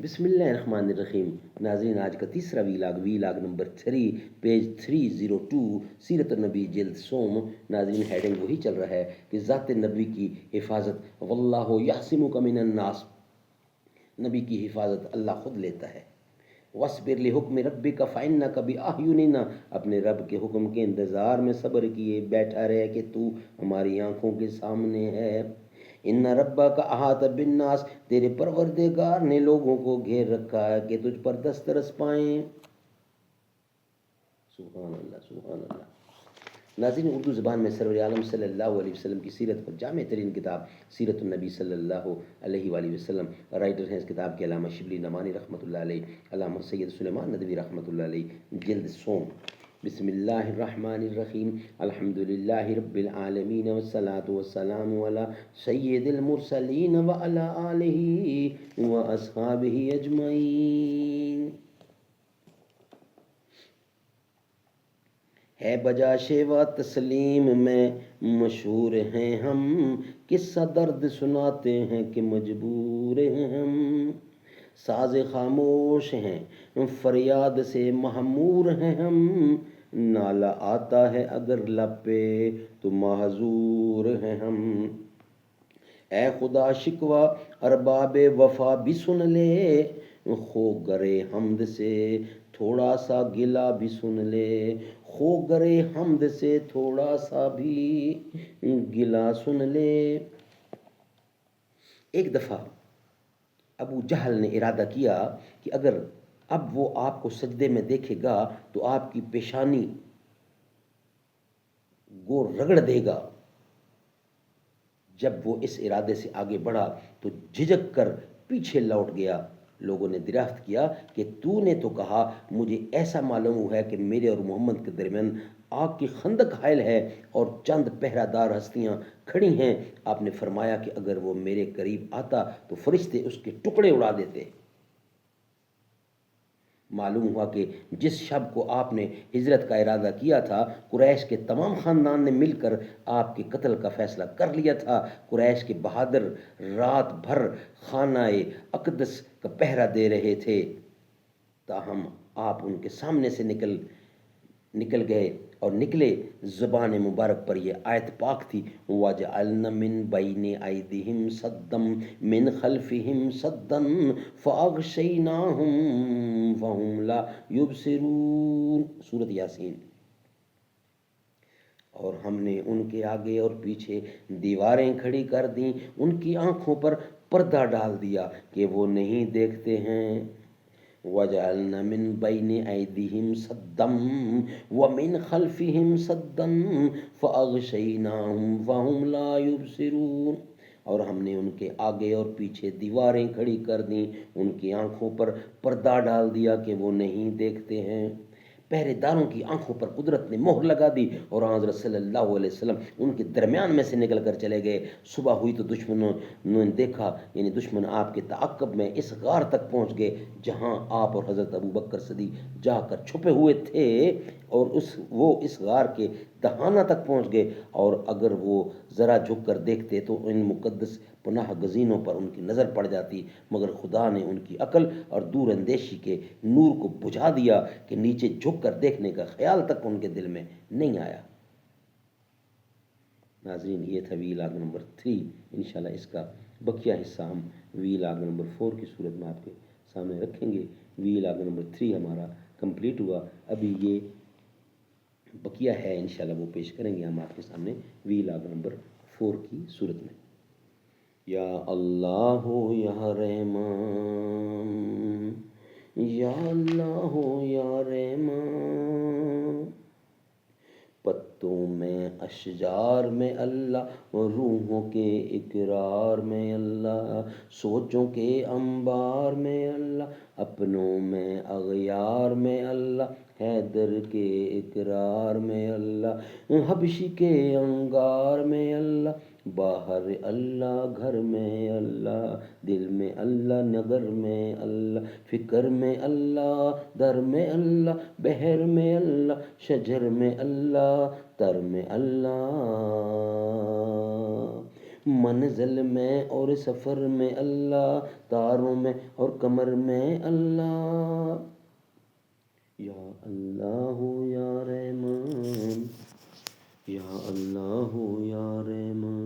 بسم اللہ الرحمن الرحیم۔ ناظرین، آج کا تیسرا ویلاگ نمبر 3، پیج 302، سیرت النبی جلد سوم۔ ناظرین، ہیڈنگ وہی چل رہا ہے کہ ذات نبی کی حفاظت، واللہ یعصمک من الناس، نبی کی حفاظت اللہ خود لیتا ہے۔ وَاصْبِرْ لِحُکْمِ رَبِّکَ فَإِنَّکَ بِأَعْیُنِنَا، اپنے رب کے حکم کے انتظار میں صبر کیے بیٹھا رہے کہ تو ہماری آنکھوں کے سامنے ہے۔ ان ربک احاط بالناس، تیرے پروردگار نے لوگوں کو گھیر رکھا ہے کہ تجھ پر دسترس پائیں۔ سبحان اللہ، سبحان اللہ۔ ناظرین، اردو زبان میں سرور عالم صلی اللہ علیہ وسلم کی سیرت پر جامع ترین کتاب سیرت النبی صلی اللہ علیہ وآلہ وسلم، رائٹر ہیں اس کتاب کے علامہ شبلی نعمانی رحمۃ اللہ علیہ، علامہ سید سلیمان ندوی رحمۃ اللہ علیہ، جلد سوم۔ بسم اللہ الرحمن الرحیم، الحمد للہ رب العالمین، والصلاة والسلام علی سید المرسلین وعلی آلہ واصحابہ اجمعین۔ ہے بجا شیوا تسلیم میں مشہور ہیں ہم، قصہ درد سناتے ہیں کہ مجبور ہیں ہم۔ ساز خاموش ہیں فریاد سے محمور ہیں ہم، نالہ آتا ہے اگر لب پہ تو معذور ہیں ہم۔ اے خدا شکوہ ارباب وفا بھی سن لے، خو گرے حمد سے تھوڑا سا گلہ بھی سن لے، خو گرے حمد سے تھوڑا سا بھی گلہ سن لے۔ ایک دفعہ ابو جہل نے ارادہ کیا کہ اگر اب وہ آپ کو سجدے میں دیکھے گا تو آپ کی پیشانی کو رگڑ دے گا۔ جب وہ اس ارادے سے آگے بڑھا تو جھجک کر پیچھے لوٹ گیا۔ لوگوں نے دریافت کیا کہ تو نے تو کہا مجھے ایسا معلوم ہوا ہے کہ میرے اور محمد کے درمیان آگ کی خندق حائل ہے اور چند پہرہ دار ہستیاں کھڑی ہیں۔ آپ نے فرمایا کہ اگر وہ میرے قریب آتا تو فرشتے اس کے ٹکڑے اڑا دیتے۔ معلوم ہوا کہ جس شب کو آپ نے ہجرت کا ارادہ کیا تھا، قریش کے تمام خاندان نے مل کر آپ کے قتل کا فیصلہ کر لیا تھا۔ قریش کے بہادر رات بھر خانہ اقدس کا پہرہ دے رہے تھے، تاہم آپ ان کے سامنے سے نکل گئے اور نکلے۔ زبان مبارک پر یہ آیت پاک تھی، وَجَعَلْنَا مِن بَيْنِ أَيْدِيهِمْ سَدًّا مِن خَلْفِهِمْ سَدًّا فَأَغْشَيْنَاهُمْ فَهُمْ لَا يُبْصِرُونَ، سورۃ یاسین۔ اور ہم نے ان کے آگے اور پیچھے دیواریں کھڑی کر دیں، ان کی آنکھوں پر پردہ ڈال دیا کہ وہ نہیں دیکھتے ہیں۔ وَجَعَلْنَا مِن بَيْنِ أَيْدِيهِمْ سَدًّا وَمِن خَلْفِهِمْ سَدًّا فَأَغْشَيْنَاهُمْ فَهُمْ لَا يُبْصِرُونَ، اور ہم نے ان کے آگے اور پیچھے دیواریں کھڑی کر دیں، ان کی آنکھوں پر پردہ ڈال دیا کہ وہ نہیں دیکھتے ہیں۔ پہرے داروں کی آنکھوں پر قدرت نے مہر لگا دی اور حضرت صلی اللہ علیہ وسلم ان کے درمیان میں سے نکل کر چلے گئے۔ صبح ہوئی تو دشمنوں نے دیکھا، یعنی دشمن آپ کے تعاقب میں اس غار تک پہنچ گئے جہاں آپ اور حضرت ابو بکر صدیق جا کر چھپے ہوئے تھے، اور وہ اس غار کے دہانہ تک پہنچ گئے، اور اگر وہ ذرا جھک کر دیکھتے تو ان مقدس پناہ گزینوں پر ان کی نظر پڑ جاتی، مگر خدا نے ان کی عقل اور دور اندیشی کے نور کو بجھا دیا کہ نیچے جھک کر دیکھنے کا خیال تک ان کے دل میں نہیں آیا۔ ناظرین، یہ تھا ویلاگ نمبر 3۔ انشاءاللہ اس کا بقیہ حصہ ہم ویلاگ نمبر 4 کی صورت میں آپ کے سامنے رکھیں گے۔ ویلاگ نمبر 3 ہمارا کمپلیٹ ہوا، ابھی یہ بقیہ ہے، انشاءاللہ وہ پیش کریں گے ہم آپ کے سامنے ویلاگ نمبر 4 کی صورت میں۔ یا اللہ ہو یا رحمان، یا اللہ ہو یا رحمان، پتوں میں اشجار میں اللہ، روحوں کے اقرار میں اللہ، سوچوں کے انبار میں اللہ، اپنوں میں اغیار میں اللہ، حیدر کے اقرار میں اللہ، حبشی کے انگار میں اللہ، باہر اللہ گھر میں اللہ، دل میں اللہ نگر میں اللہ، فکر میں اللہ در میں اللہ، بحر میں اللہ شجر میں اللہ تر میں اللہ، منزل میں اور سفر میں اللہ، تاروں میں اور کمر میں اللہ، یا اللہ یا رحمان، یا اللہ یا رحمان۔